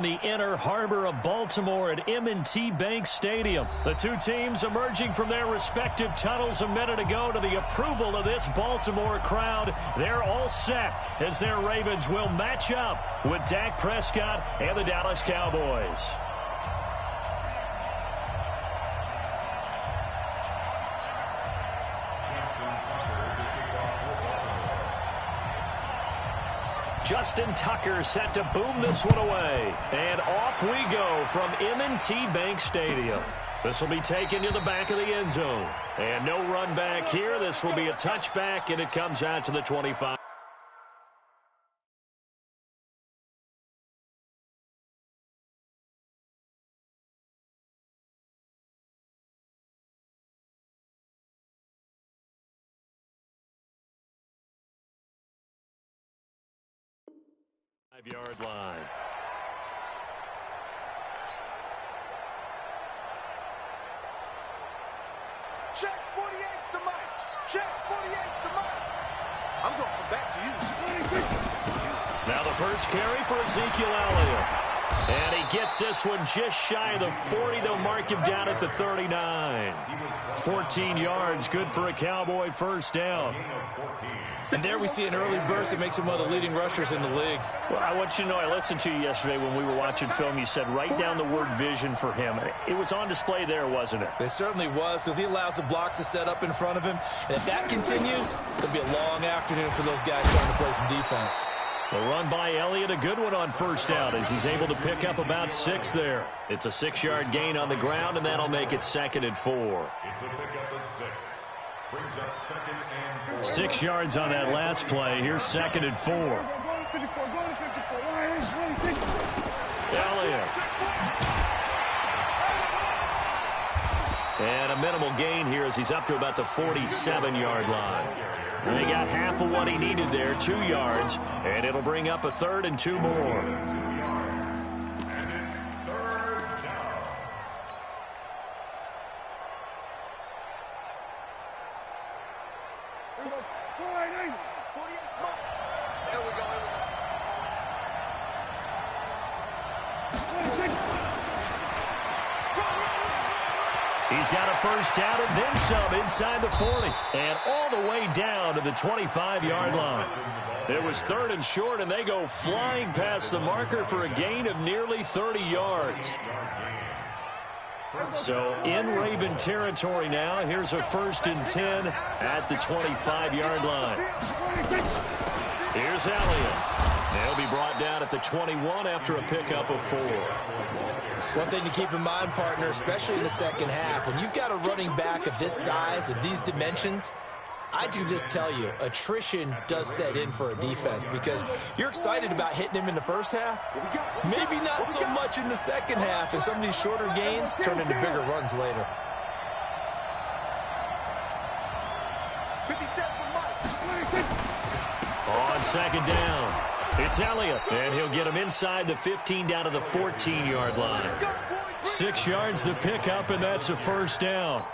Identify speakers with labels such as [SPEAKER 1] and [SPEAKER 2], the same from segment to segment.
[SPEAKER 1] The inner harbor of Baltimore at M.O.B. Bank Stadium. The two teams emerging from their respective tunnels a minute ago to the approval of this Baltimore crowd. They're all set as their Ravens will match up with Dak Prescott and the Dallas Cowboys. Justin Tucker set to boom this one away. And off we go from M.O.B. Bank Stadium. This will be taken to the back of the end zone. And no run back here. This will be a touchback, and it comes out to the 25. Yard line.
[SPEAKER 2] Check 48's the mic. Check 48's the mic. I'm going to come back to you.
[SPEAKER 1] Now the first carry for Ezekiel Elliott. And he gets this one just shy of the 40. They'll mark him down at the 39. 14 yards, good for a Cowboy first down.
[SPEAKER 3] And there we see an early burst that makes him one of the leading rushers in the league.
[SPEAKER 1] Well, I want you to know, I listened to you yesterday when we were watching film. You said write down the word vision for him. It was on display there, wasn't it?
[SPEAKER 3] It certainly was, because he allows the blocks to set up in front of him. And if that continues, it'll be a long afternoon for those guys trying to play some defense.
[SPEAKER 1] The run by Elliott, a good one on first down as he's able to pick up about 6 there. It's a 6-yard gain on the ground, and that'll make it 2nd and 4.
[SPEAKER 4] It's a pickup at 6. Brings up 2nd and 4.
[SPEAKER 1] 6 yards on that last play. Here's 2nd and 4. Elliott. And a minimal gain here as he's up to about the 47-yard line. And they got half of what he needed there, 2 yards, and it'll bring up a 3rd and 2 more.
[SPEAKER 4] And it's 3rd down.
[SPEAKER 2] There we go.
[SPEAKER 1] He's got a first down and then some inside the 40. And all the way down to the 25-yard line. It was 3rd and short, and they go flying past the marker for a gain of nearly 30 yards. So in Raven territory now. Here's a 1st and 10 at the 25-yard line. Here's Elliott. They'll be brought down at the 21 after a pickup of 4.
[SPEAKER 3] One thing to keep in mind, partner, especially in the second half, when you've got a running back of this size, of these dimensions, I can just tell you, attrition does set in for a defense because you're excited about hitting him in the first half. Maybe not so much in the second half, and some of these shorter gains turn into bigger runs later.
[SPEAKER 1] On 2nd down. It's Elliott, and he'll get him inside the 15 down to the 14-yard line. 6 yards the pickup, and that's a first down.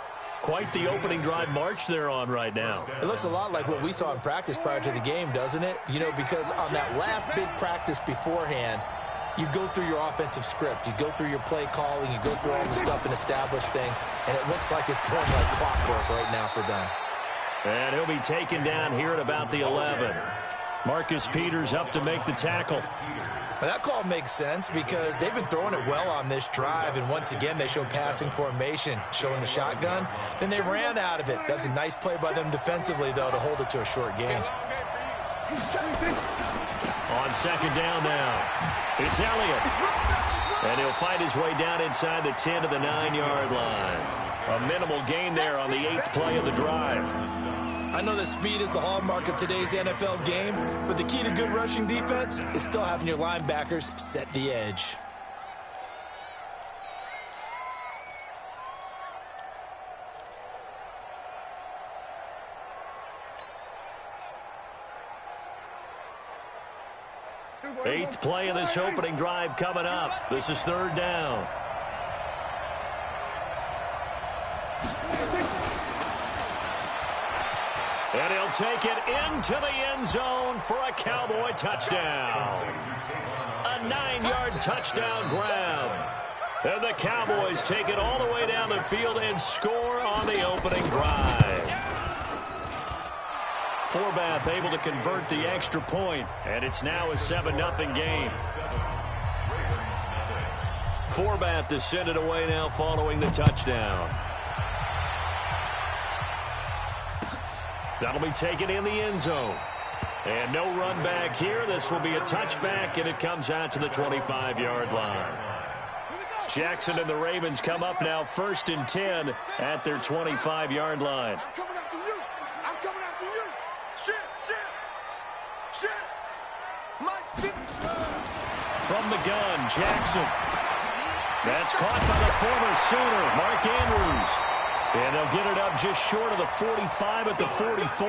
[SPEAKER 1] Quite the opening drive march they're on right now.
[SPEAKER 3] It looks a lot like what we saw in practice prior to the game, doesn't it? You know, because on that last big practice beforehand, you go through your offensive script. You go through your play calling. You go through all the stuff and establish things, and it looks like it's going like clockwork right now for them.
[SPEAKER 1] And he'll be taken down here at about the 11. Marcus Peters up to make the tackle.
[SPEAKER 3] Well, that call makes sense because they've been throwing it well on this drive, and once again they show passing formation, showing the shotgun. Then they ran out of it. That's a nice play by them defensively, though, to hold it to a short gain.
[SPEAKER 1] On 2nd down now, it's Elliott. And he'll fight his way down inside the 10 to the 9-yard line. A minimal gain there on the 8th play of the drive.
[SPEAKER 3] I know that speed is the hallmark of today's NFL game, but the key to good rushing defense is still having your linebackers set the edge.
[SPEAKER 1] Eighth play of this opening drive coming up. This is 3rd down. And he'll take it into the end zone for a Cowboy touchdown. A 9-yard touchdown grab. And the Cowboys take it all the way down the field and score on the opening drive. Forbath able to convert the extra point, and it's now a 7-0 game. Forbath to send it away now following the touchdown. That'll be taken in the end zone. And no run back here. This will be a touchback, and it comes out to the 25-yard line. Jackson and the Ravens come up now 1st and 10 at their 25-yard line.
[SPEAKER 2] I'm coming after you. I'm coming after you. Shit. Mike's 50.
[SPEAKER 1] From the gun, Jackson. That's caught by the former Sooner, Mark Andrews. And they'll get it up just short of the 45 at the 44.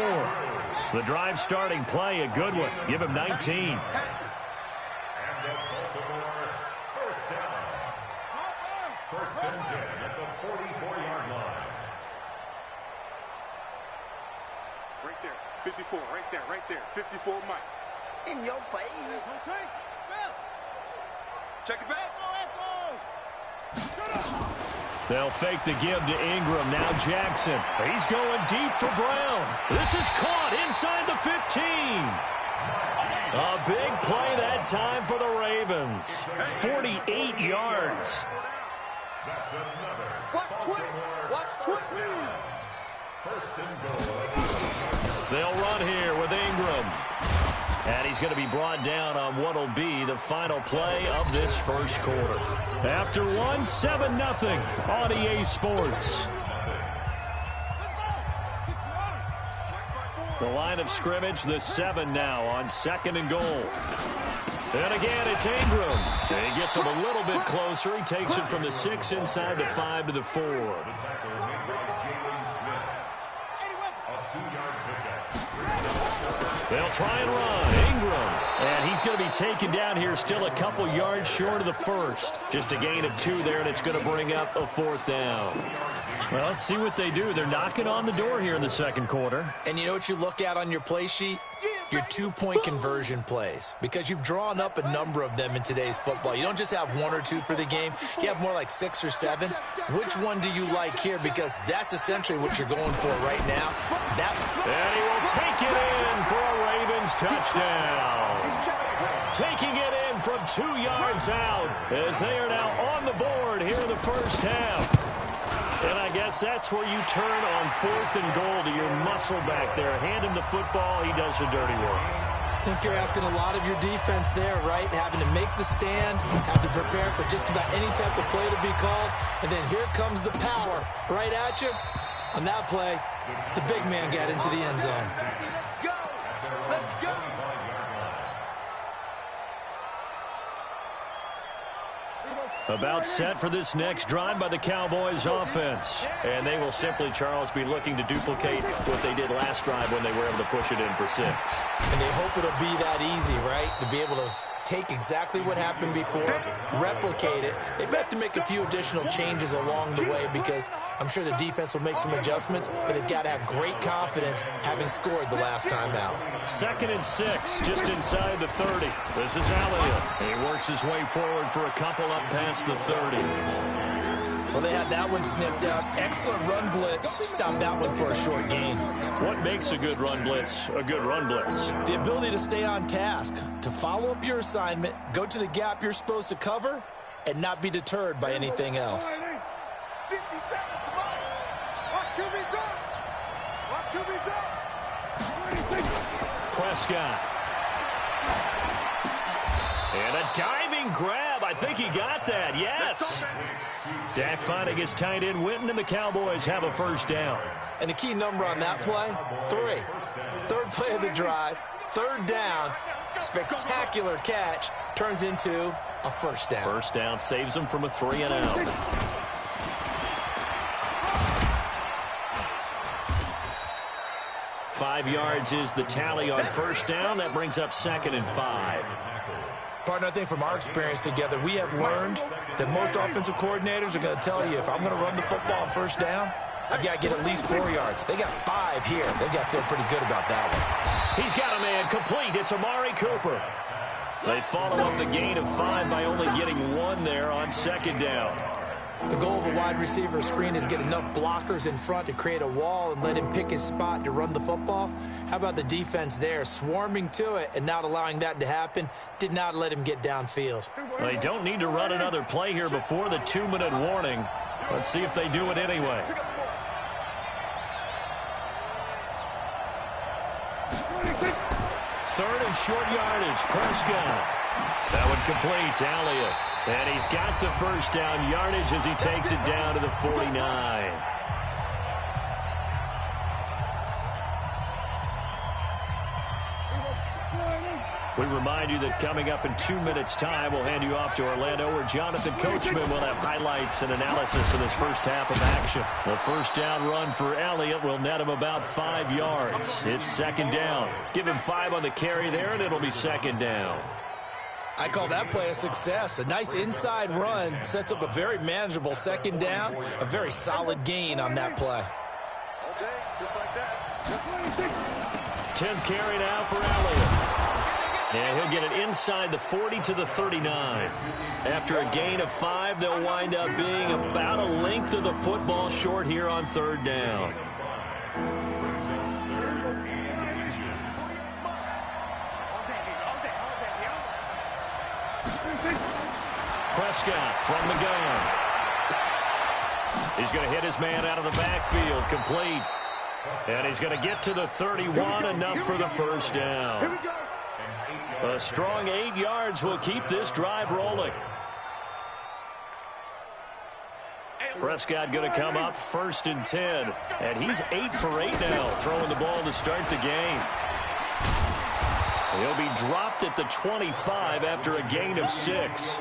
[SPEAKER 1] The drive starting play, a good one. Give him 19.
[SPEAKER 4] And the Baltimore first down. First and 10 at the 44-yard line.
[SPEAKER 2] Right there. 54. Right there. 54, Mike.
[SPEAKER 5] In your face.
[SPEAKER 2] Check it back.
[SPEAKER 1] They'll fake the give to Ingram. Now Jackson. He's going deep for Brown. This is caught inside the 15. A big play that time for the Ravens. 48 yards.
[SPEAKER 4] That's another.
[SPEAKER 2] Watch twist.
[SPEAKER 4] First and goal.
[SPEAKER 1] They'll run here with Ingram. And he's going to be brought down on what will be the final play of this first quarter. After one, 7-0 on EA Sports. The line of scrimmage, the 7 now on 2nd and goal. And again, it's Ingram. He gets him a little bit closer. He takes it from the 6 inside the 5 to the 4.
[SPEAKER 4] The tackle made by Jalen Smith. A 2-yard pickup.
[SPEAKER 1] They'll try and run. Ingram. And he's going to be taken down here still a couple yards short of the first. Just a gain of 2 there, and it's going to bring up a 4th down. Well, let's see what they do. They're knocking on the door here in the second quarter.
[SPEAKER 3] And you know what you look at on your play sheet? Your 2-point conversion plays, because you've drawn up a number of them in today's football. You don't just have 1 or 2 for the game. You have more like 6 or 7. Which one do you like here? Because that's essentially what you're going for right now.
[SPEAKER 1] And he will take it in for a Ravens touchdown. Taking it in from 2 yards out as they are now on the board here in the first half. And I guess that's where you turn on 4th and goal to your muscle back there. Hand him the football. He does the dirty work.
[SPEAKER 3] I think you're asking a lot of your defense there, right? Having to make the stand, have to prepare for just about any type of play to be called. And then here comes the power right at you. On that play, the big man got into the end zone.
[SPEAKER 2] Let's go.
[SPEAKER 1] About set for this next drive by the Cowboys offense. And they will simply, Charles, be looking to duplicate what they did last drive when they were able to push it in for 6.
[SPEAKER 3] And they hope it'll be that easy, right? To be able to take exactly what happened before, replicate it. They've got to make a few additional changes along the way because I'm sure the defense will make some adjustments, but they've got to have great confidence having scored the last time out.
[SPEAKER 1] 2nd and 6, just inside the 30. This is Elliott. He works his way forward for a couple up past the 30.
[SPEAKER 3] Well, they had that one snipped out. Excellent run blitz. Stopped that one for a short gain.
[SPEAKER 1] What makes a good run blitz a good run blitz?
[SPEAKER 3] The ability to stay on task, to follow up your assignment, go to the gap you're supposed to cover, and not be deterred by anything else.
[SPEAKER 2] 50 seconds, come on. Watch QB's up. Watch QB's up.
[SPEAKER 1] Prescott. And a diving grab. I think he got that. Yes. Dak finding his tight end Witten, and the Cowboys have a first down.
[SPEAKER 3] And the key number on that play, 3. Third play of the drive, 3rd down, spectacular catch, turns into a first down.
[SPEAKER 1] First down saves them from a 3 and out. Five yards is the tally on first down. That brings up 2nd and 5.
[SPEAKER 3] Partner, I think from our experience together, we have learned that most offensive coordinators are going to tell you, if I'm going to run the football on first down, I've got to get at least 4 yards. They got 5 here. They've got to feel pretty good about that one.
[SPEAKER 1] He's got a man complete. It's Amari Cooper. They follow up the gain of 5 by only getting 1 there on second down.
[SPEAKER 3] The goal of a wide receiver screen is get enough blockers in front to create a wall and let him pick his spot to run the football. How about the defense there, swarming to it and not allowing that to happen? Did not let him get downfield.
[SPEAKER 1] They don't need to run another play here before the 2-minute warning. Let's see if they do it anyway. Third and short yardage. Prescott. That one complete to Elliott. And he's got the first down yardage as he takes it down to the 49. We remind you that coming up in 2 minutes' time, we'll hand you off to Orlando, where Jonathan Coachman will have highlights and analysis of this first half of action. The first down run for Elliott will net him about 5 yards. It's second down. Give him 5 on the carry there, and it'll be second down.
[SPEAKER 3] I call that play a success. A nice inside run sets up a very manageable second down, a very solid gain on that play.
[SPEAKER 2] All day, just like that.
[SPEAKER 1] 10th carry now for Elliott. And he'll get it inside the 40 to the 39. After a gain of 5, they'll wind up being about a length of the football short here on third down. Prescott from the gun. He's going to hit his man out of the backfield, complete. And he's going to get to the 31, enough for the first down. A strong 8 yards will keep this drive rolling. Prescott going to come up first and 10. And he's 8 for 8 now, throwing the ball to start the game. He'll be dropped at the 25 after a gain of 6.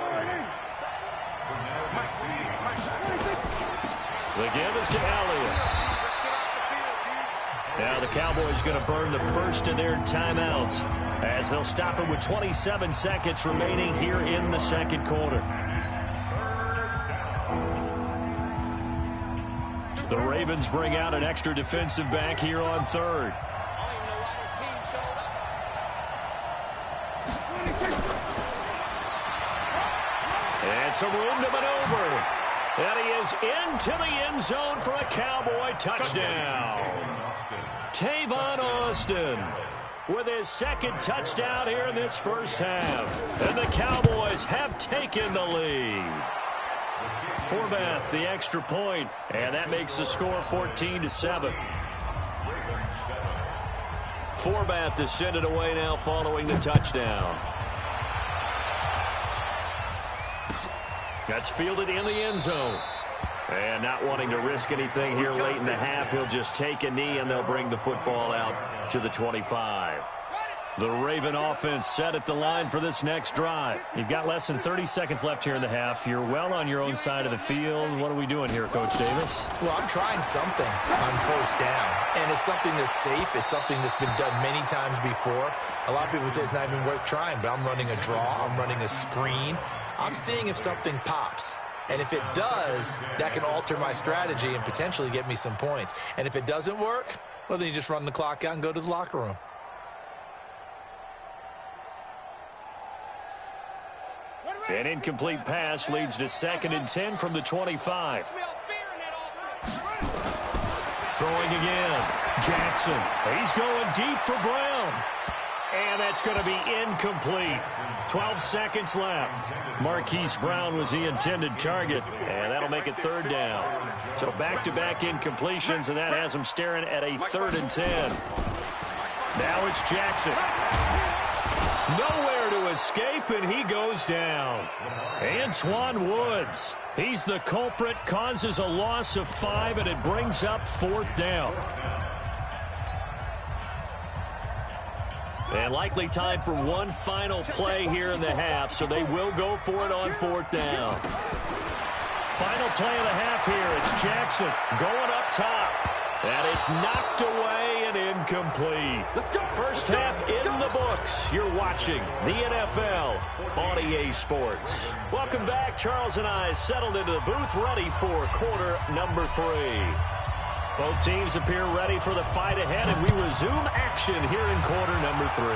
[SPEAKER 1] The give is to Elliott. Now the Cowboys going to burn the first of their timeouts as they'll stop it with 27 seconds remaining here in the second quarter. The Ravens bring out an extra defensive back here on third. And some room to maneuver. And he is into the end zone for a Cowboy touchdown. Tavon Austin with his second touchdown here in this first half. And the Cowboys have taken the lead. Forbath, the extra point, and that makes the score 14-7. Forbath to send it away now following the touchdown. That's fielded in the end zone. And not wanting to risk anything here late in the half, he'll just take a knee and they'll bring the football out to the 25. The Raven offense set at the line for this next drive. You've got less than 30 seconds left here in the half. You're well on your own side of the field. What are we doing here, Coach Davis?
[SPEAKER 3] Well, I'm trying something on first down, and it's something that's safe. It's something that's been done many times before. A lot of people say it's not even worth trying, but I'm running a draw. I'm running a screen. I'm seeing if something pops. And if it does, that can alter my strategy and potentially get me some points. And if it doesn't work, well, then you just run the clock out and go to the locker room.
[SPEAKER 1] An incomplete pass leads to 2nd and 10 from the 25. Throwing again. Jackson. He's going deep for Brown. And that's going to be incomplete. 12 seconds left. Marquise Brown was the intended target. And that'll make it third down. So back-to-back incompletions, and that has him staring at a 3rd and 10. Now it's Jackson. Nowhere to escape, and he goes down. Antoine Woods. He's the culprit, causes a loss of 5, and it brings up 4th down. And likely time for one final play here in the half, so they will go for it on 4th down. Final play of the half here. It's Jackson going up top. And it's knocked away and incomplete. First half in the books. You're watching the NFL on EA Sports. Welcome back. Charles and I settled into the booth, ready for quarter number 3. Both teams appear ready for the fight ahead, and we resume action here in quarter number 3.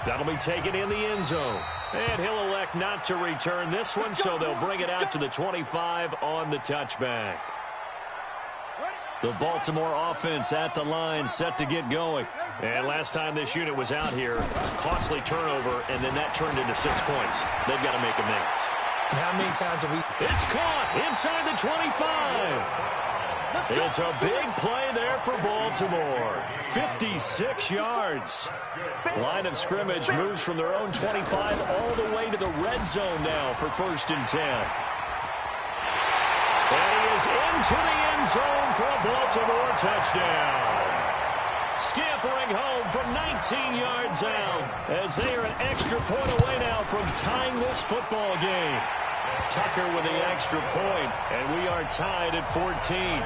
[SPEAKER 1] That'll be taken in the end zone. And he'll elect not to return this one, so they'll bring it out to the 25 on the touchback. The Baltimore offense at the line, set to get going. And last time this unit was out here, costly turnover, and then that turned into 6 points. They've got to make amends.
[SPEAKER 3] And how many times have we...
[SPEAKER 1] It's caught inside the 25. It's a big play there for Baltimore. 56 yards. Line of scrimmage moves from their own 25 all the way to the red zone now for 1st and 10. And he is into the end zone for a Baltimore touchdown. Scampering home from 19 yards out as they are an extra point away now from tying this football game. Tucker with the extra point, and we are tied at 14.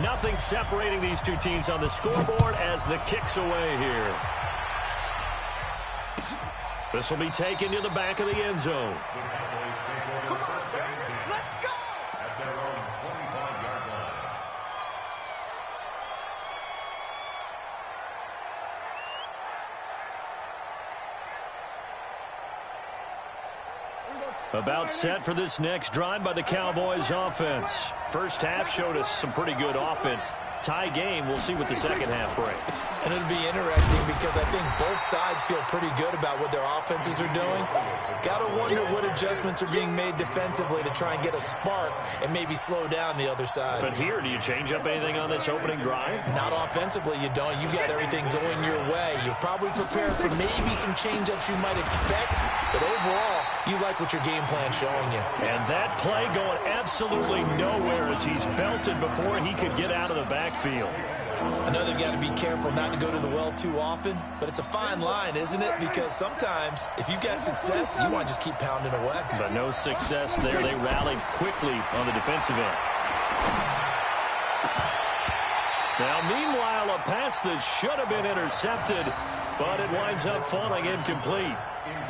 [SPEAKER 1] Nothing separating these two teams on the scoreboard as the kick's away here. This will be taken to the back of the end zone.
[SPEAKER 2] Come on, baby. Let's go.
[SPEAKER 4] At their own 25-yard line.
[SPEAKER 1] About set for this next drive by the Cowboys offense. First half showed us some pretty good offense. Tie game, we'll see what the second half brings.
[SPEAKER 3] And it'll be interesting because I think both sides feel pretty good about what their offenses are doing. Got to wonder what adjustments are being made defensively to try and get a spark and maybe slow down the other side.
[SPEAKER 1] But here, do you change up anything on this opening drive?
[SPEAKER 3] Not offensively, you don't. You got everything going your way. You've probably prepared for maybe some change-ups you might expect, but overall, you like what your game plan's showing you.
[SPEAKER 1] And that play going absolutely nowhere as he's belted before he could get out of the backfield.
[SPEAKER 3] I know they've got to be careful not to go to the well too often, but it's a fine line, isn't it? Because sometimes, if you've got success, you want to just keep pounding away.
[SPEAKER 1] But no success there. They rallied quickly on the defensive end. Now, meanwhile, a pass that should have been intercepted, but it winds up falling incomplete.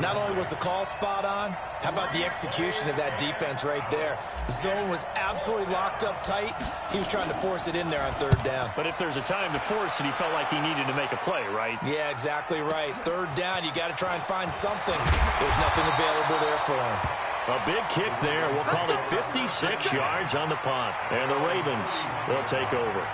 [SPEAKER 3] Not only was the call spot on, how about the execution of that defense right there? The zone was absolutely locked up tight. He was trying to force it in there on 3rd down.
[SPEAKER 1] But if there's a time to force it, he felt like he needed to make a play, right?
[SPEAKER 3] Yeah, exactly right. 3rd down, you got to try and find something. There's nothing available there for him.
[SPEAKER 1] A big kick there. We'll call it 56 yards on the punt. And the Ravens will take over.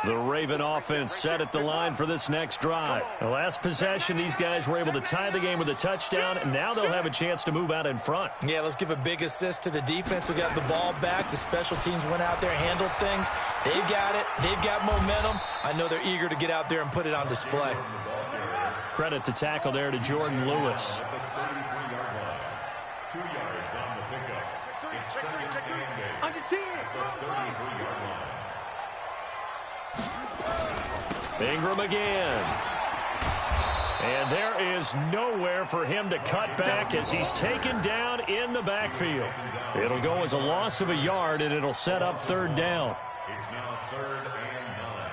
[SPEAKER 1] The Raven offense set at the line for this next drive. The last possession, these guys were able to tie the game with a touchdown, and now they'll have a chance to move out in front.
[SPEAKER 3] Yeah, let's give a big assist to the defense who got the ball back. The special teams went out there, handled things. They've got it. They've got momentum. I know they're eager to get out there and put it on display.
[SPEAKER 1] Credit the tackle there to Jordan Lewis.
[SPEAKER 4] 2 yards on the pickup. It's second and 8.
[SPEAKER 2] Under 10.
[SPEAKER 4] The 33-yard line.
[SPEAKER 1] Ingram again. And there is nowhere for him to cut back as he's taken down in the backfield. It'll go as a loss of a yard, and it'll set up 3rd down.
[SPEAKER 4] It's now 3rd and 9.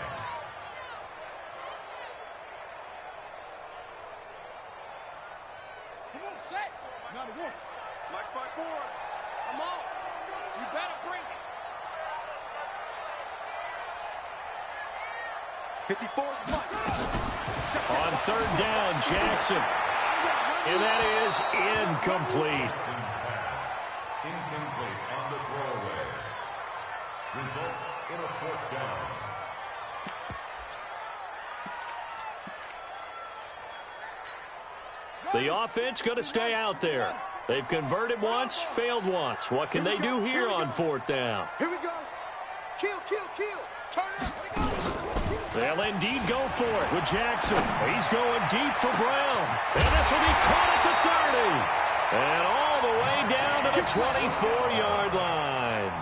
[SPEAKER 2] Come on, set. Not a one. Black spot forward. Come on. You better bring it. 54.
[SPEAKER 1] On 3rd down, Jackson. And that is incomplete.
[SPEAKER 4] Incomplete on the throwaway. Results in a 4th down.
[SPEAKER 1] The offense going to stay out there. They've converted once, failed once. What can they do here on 4th down?
[SPEAKER 2] Here we go. Kill, kill, kill. Turn it up.
[SPEAKER 1] They'll indeed go for it with Jackson. He's going deep for Brown. And this will be caught at the 30. And all the way down to the 24-yard line.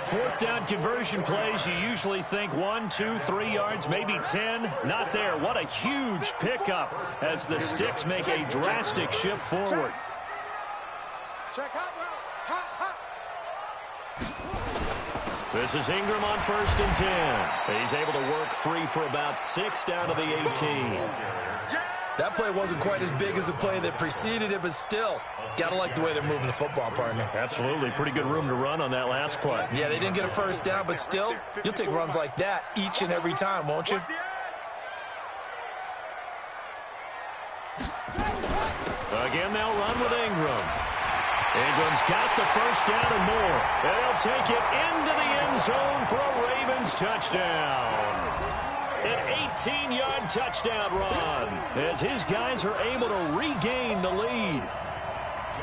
[SPEAKER 1] 4th down conversion plays, you usually think 1, 2, 3 yards, maybe 10. Not there. What a huge pickup as the Sticks make a drastic shift forward.
[SPEAKER 2] Check hot route. Hot, hot.
[SPEAKER 1] This is Ingram on 1st and 10. He's able to work free for about 6 down to the 18.
[SPEAKER 3] That play wasn't quite as big as the play that preceded it, but still, got to like the way they're moving the football, partner.
[SPEAKER 1] Absolutely. Pretty good room to run on that last play.
[SPEAKER 3] Yeah, they didn't get a first down, but still, you'll take runs like that each and every time, won't you?
[SPEAKER 1] Again, they'll run with Ingram. Ingram's got the first down and more. And they'll take it into the end zone for a Ravens touchdown. An 18-yard touchdown run as his guys are able to regain the lead.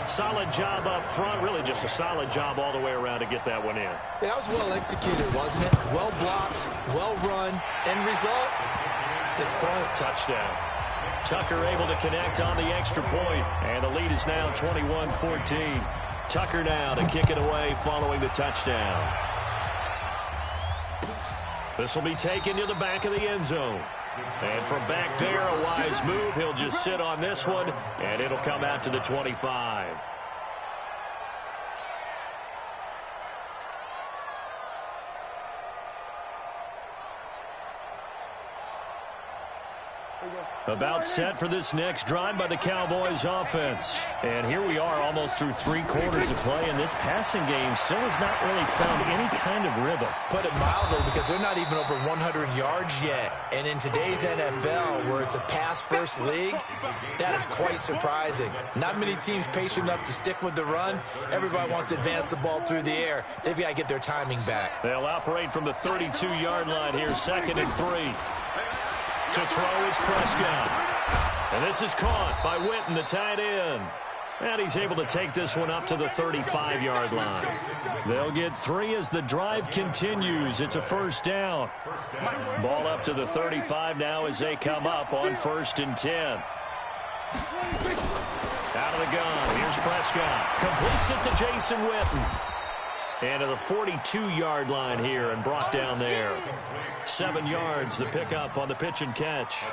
[SPEAKER 1] Solid job up front. Really just a solid job all the way around to get that one in.
[SPEAKER 3] Yeah, that was well executed, wasn't it? Well blocked, well run. End result, 6 points.
[SPEAKER 1] Touchdown. Tucker able to connect on the extra point, and the lead is now 21-14. Tucker now to kick it away following the touchdown. This will be taken to the back of the end zone. And from back there, a wise move. He'll just sit on this one, and it'll come out to the 25. About set for this next drive by the Cowboys offense. And here we are almost through 3 quarters of play, and this passing game still has not really found any kind of rhythm.
[SPEAKER 3] Put it mildly, because they're not even over 100 yards yet. And in today's NFL, where it's a pass-first league, that is quite surprising. Not many teams patient enough to stick with the run. Everybody wants to advance the ball through the air. They've got to get their timing back.
[SPEAKER 1] They'll operate from the 32-yard line here, 2nd and 3. To throw is Prescott. And this is caught by Witten, the tight end. And he's able to take this one up to the 35-yard line. They'll get 3 as the drive continues. It's a first down. Ball up to the 35 now as they come up on 1st and 10. Out of the gun. Here's Prescott. Completes it to Jason Witten. And to the 42-yard line here and brought down there. 7 yards, the pickup on the pitch and catch.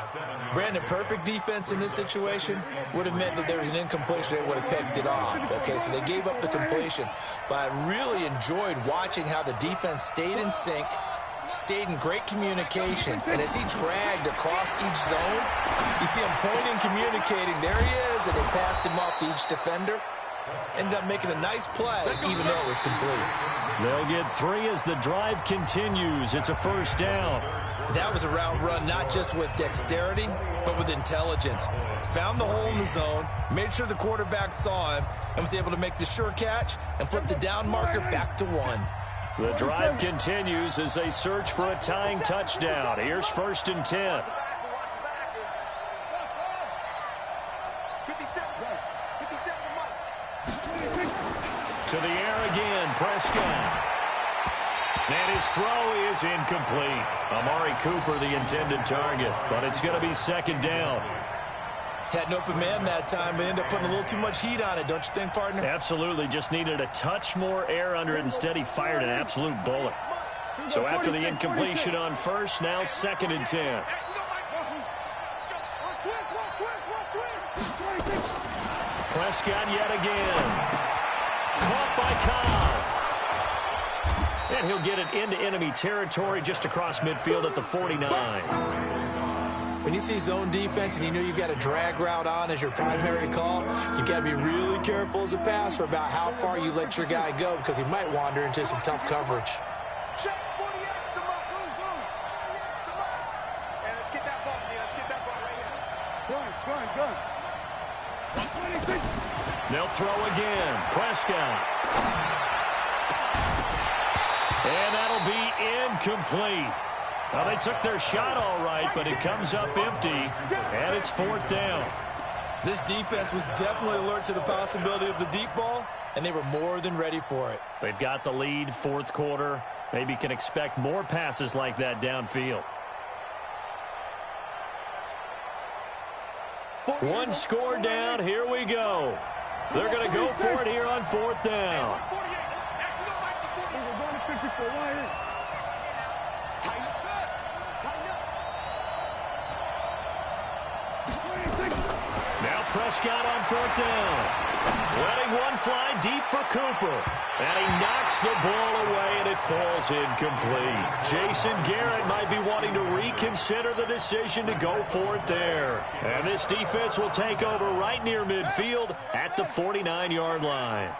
[SPEAKER 3] Brandon, perfect defense in this situation would have meant that there was an incompletion. They would have picked it off. Okay, so they gave up the completion. But I really enjoyed watching how the defense stayed in sync, stayed in great communication. And as he dragged across each zone, you see him pointing, communicating. There he is, and they passed him off to each defender. Ended up making a nice play, even though it was complete.
[SPEAKER 1] They'll get 3 as the drive continues. It's a first down.
[SPEAKER 3] That was a route run, not just with dexterity, but with intelligence. Found the hole in the zone, made sure the quarterback saw him, and was able to make the sure catch and flip the down marker back to 1.
[SPEAKER 1] The drive continues as they search for a tying touchdown. Here's 1st and 10. To the air again, Prescott. And his throw is incomplete. Amari Cooper, the intended target, but it's going to be 2nd down.
[SPEAKER 3] Had an open man that time, but ended up putting a little too much heat on it, don't you think, partner?
[SPEAKER 1] Absolutely, just needed a touch more air under it. Instead, he fired an absolute bullet. So after the incompletion on 1st, now 2nd and 10. Prescott yet again. Caught by Cobb. And he'll get it into enemy territory just across midfield at the 49.
[SPEAKER 3] When you see zone defense and you know you've got a drag route on as your primary call, you've got to be really careful as a passer about how far you let your guy go, because he might wander into some tough coverage.
[SPEAKER 2] Check 48 to Mike. And let's get that ball, let's get that ball right here. Gun.
[SPEAKER 1] They'll throw again. Prescott. And that'll be incomplete. Well, they took their shot all right, but it comes up empty, and it's 4th down.
[SPEAKER 3] This defense was definitely alert to the possibility of the deep ball, and they were more than ready for it.
[SPEAKER 1] They've got the lead, 4th quarter. Maybe can expect more passes like that downfield. One score down. Here we go. They're going to go for it here on 4th down. Now Prescott on 4th down. Letting one fly deep for Cooper. And he knocks the ball away, and it falls incomplete. Jason Garrett might be wanting to reconsider the decision to go for it there. And this defense will take over right near midfield at the 49-yard line.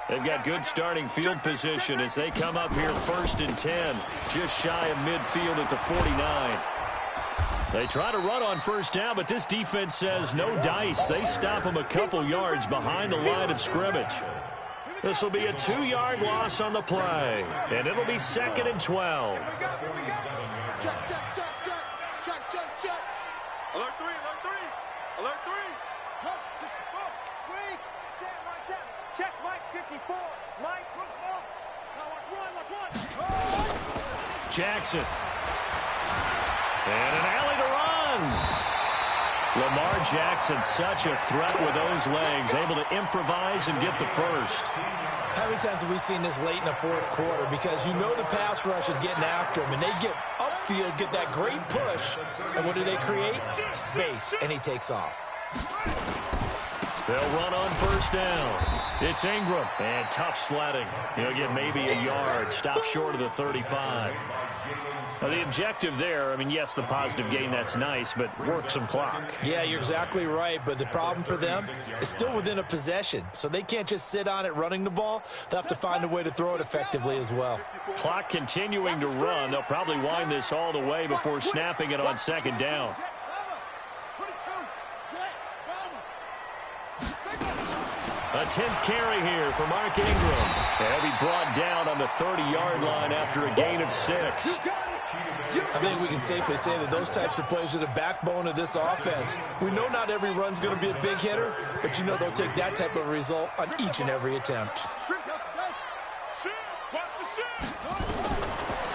[SPEAKER 1] They've got good starting field position as they come up here 1st and 10, just shy of midfield at the 49. They try to run on 1st down, but this defense says no dice. They stop them a couple yards behind the line of scrimmage. This will be a 2-yard loss on the play, and it'll be 2nd and 12.
[SPEAKER 2] Check, check, check, check. Check, check, check. Alert 3, alert 3. Alert 3. Huh, 64. Wait. Set. Check, Mike, 54. Mike, look smoke. Now watch one.
[SPEAKER 1] Jackson. And an alley to run. Lamar Jackson, such a threat with those legs, able to improvise and get the first.
[SPEAKER 3] How many times have we seen this late in the 4th quarter? Because you know the pass rush is getting after him, and they get upfield, get that great push, and what do they create? Space, and he takes off.
[SPEAKER 1] They'll run on 1st down. It's Ingram, and tough sledding. He'll get maybe a yard, stop short of the 35. Now, the objective there, I mean, yes, the positive gain, that's nice, but work some clock.
[SPEAKER 3] Yeah, you're exactly right, but the problem for them is still within a possession, so they can't just sit on it running the ball. They'll have to find a way to throw it effectively as well.
[SPEAKER 1] Clock continuing to run. They'll probably wind this all the way before snapping it on 2nd down. A 10th carry here for Mark Ingram. He'll be brought down on the 30-yard line after a gain of 6.
[SPEAKER 3] I think we can safely say that those types of plays are the backbone of this offense. We know not every run's going to be a big hitter, but you know they'll take that type of result on each and every attempt.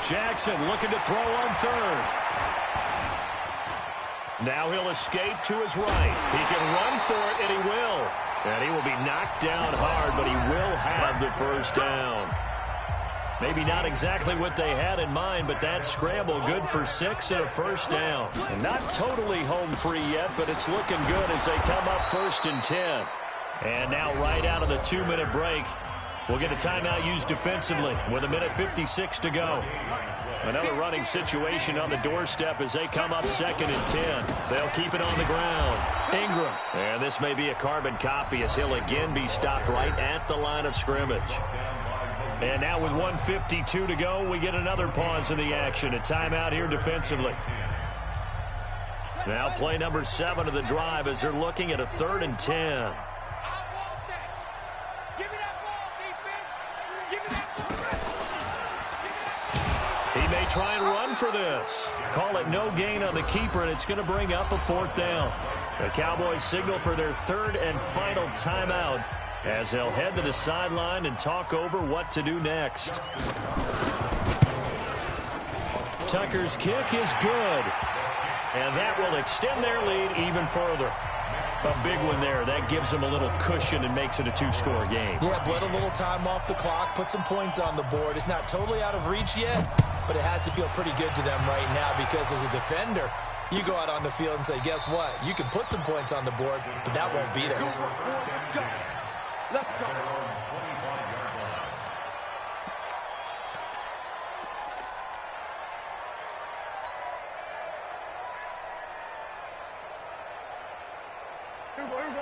[SPEAKER 1] Jackson looking to throw on 3rd. Now he'll escape to his right. He can run for it, and he will. And he will be knocked down hard, but he will have the 1st down. Maybe not exactly what they had in mind, but that scramble good for 6 and a 1st down. And not totally home free yet, but it's looking good as they come up 1st and 10. And now right out of the 2-minute break, we'll get a timeout used defensively with 1:56 to go. Another running situation on the doorstep as they come up 2nd and 10. They'll keep it on the ground. Ingram. And this may be a carbon copy as he'll again be stopped right at the line of scrimmage. And now with 1:52 to go, we get another pause in the action. A timeout here defensively. Now play number 7 of the drive as they're looking at a 3rd and 10. He may try and run for this. Call it no gain on the keeper, and it's going to bring up a 4th down. The Cowboys signal for their 3rd and final timeout as they'll head to the sideline and talk over what to do next. Tucker's kick is good, and that will extend their lead even further. A big one there. That gives them a little cushion and makes it a 2-score game.
[SPEAKER 3] Yeah, bled a little time off the clock, put some points on the board. It's not totally out of reach yet, but it has to feel pretty good to them right now because as a defender, you go out on the field and say, guess what? You can put some points on the board, but that won't beat us.
[SPEAKER 2] Let's go.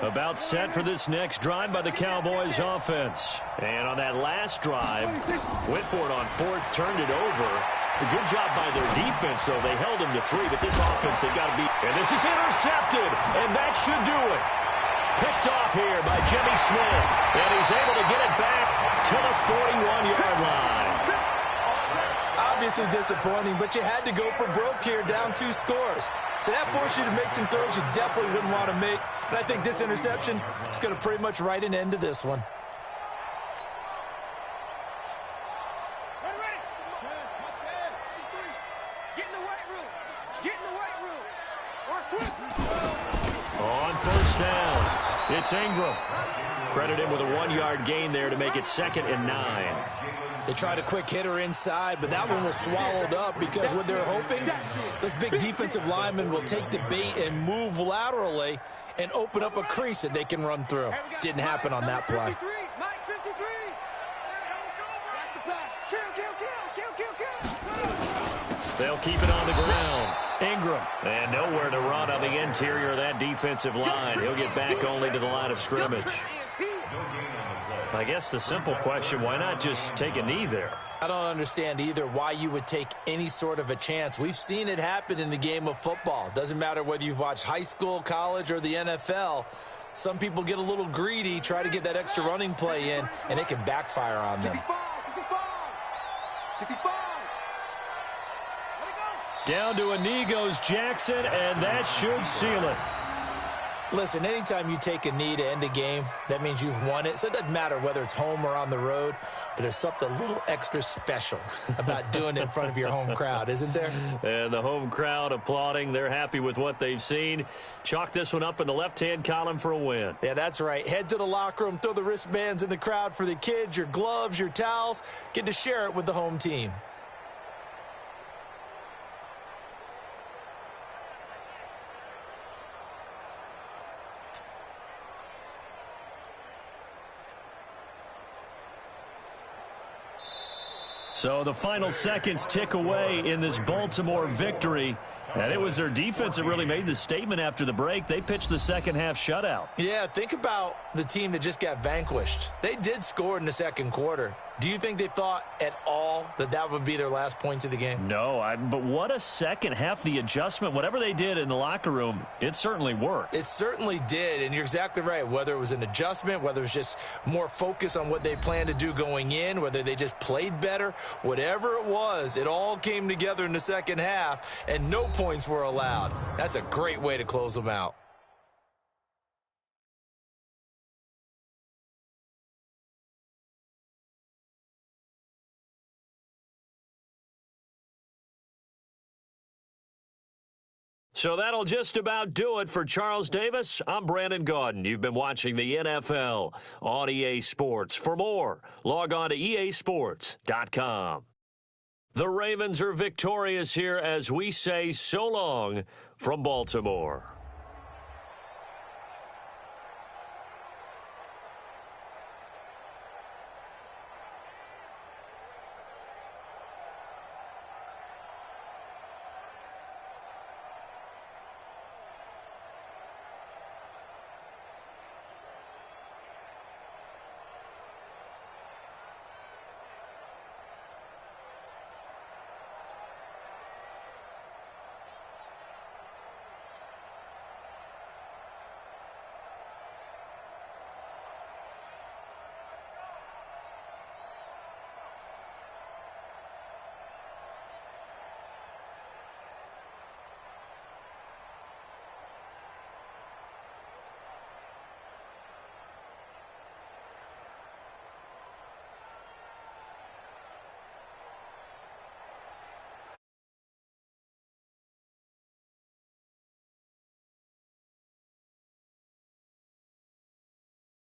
[SPEAKER 1] About set for this next drive by the Cowboys offense. And on that last drive, went for it on 4th, turned it over. A good job by their defense, though. They held him to 3, but this offense, they've got to be. And this is intercepted, and that should do it. Picked off here by Jimmy Smith, and he's able to get it back to the 41-yard line.
[SPEAKER 3] Obviously disappointing, but you had to go for broke here, down 2 scores. So that forced you to make some throws you definitely wouldn't want to make. And I think this interception is going to pretty much write an end to this one.
[SPEAKER 2] Ready. Get in the weight room. Get in the weight room.
[SPEAKER 1] On 1st down, it's Ingram. Credit him with a 1-yard gain there to make it 2nd and 9.
[SPEAKER 3] They tried a quick hitter inside, but that one was swallowed up because what they're hoping, those big defensive linemen will take the bait and move laterally and open up a crease that they can run through. Didn't happen on that play.
[SPEAKER 2] 53, Mike 53. That's the pass. Kill.
[SPEAKER 1] They'll keep it on the ground. Ingram, and nowhere to run on the interior of that defensive line. He'll get back only to the line of scrimmage. I guess the simple question, why not just take a knee there?
[SPEAKER 3] I don't understand either why you would take any sort of a chance. We've seen it happen in the game of football. Doesn't matter whether you've watched high school, college, or the NFL. Some people get a little greedy, try to get that extra running play in, and it can backfire on them.
[SPEAKER 2] 65.
[SPEAKER 1] Down to a knee goes Jackson, and that should seal it.
[SPEAKER 3] Listen, anytime you take a knee to end a game, that means you've won it. So it doesn't matter whether it's home or on the road, but there's something a little extra special about doing it in front of your home crowd, isn't there?
[SPEAKER 1] And the home crowd applauding. They're happy with what they've seen. Chalk this one up in the left-hand column for a win.
[SPEAKER 3] Yeah, that's right. Head to the locker room, throw the wristbands in the crowd for the kids, your gloves, your towels. Get to share it with the home team.
[SPEAKER 1] So the final seconds tick away in this Baltimore victory. And it was their defense that really made the statement after the break. They pitched the second half shutout.
[SPEAKER 3] Yeah, think about the team that just got vanquished. They did score in the second quarter. Do you think they thought at all that that would be their last points of the game?
[SPEAKER 1] No, but what a second half. The adjustment, whatever they did in the locker room, it certainly worked.
[SPEAKER 3] It certainly did, and you're exactly right. Whether it was an adjustment, whether it was just more focus on what they planned to do going in, whether they just played better, whatever it was, it all came together in the second half, and no points were allowed. That's a great way to close them out.
[SPEAKER 1] So that'll just about do it for Charles Davis. I'm Brandon Gaudin. You've been watching the NFL on EA Sports. For more, log on to easports.com. The Ravens are victorious here as we say so long from Baltimore.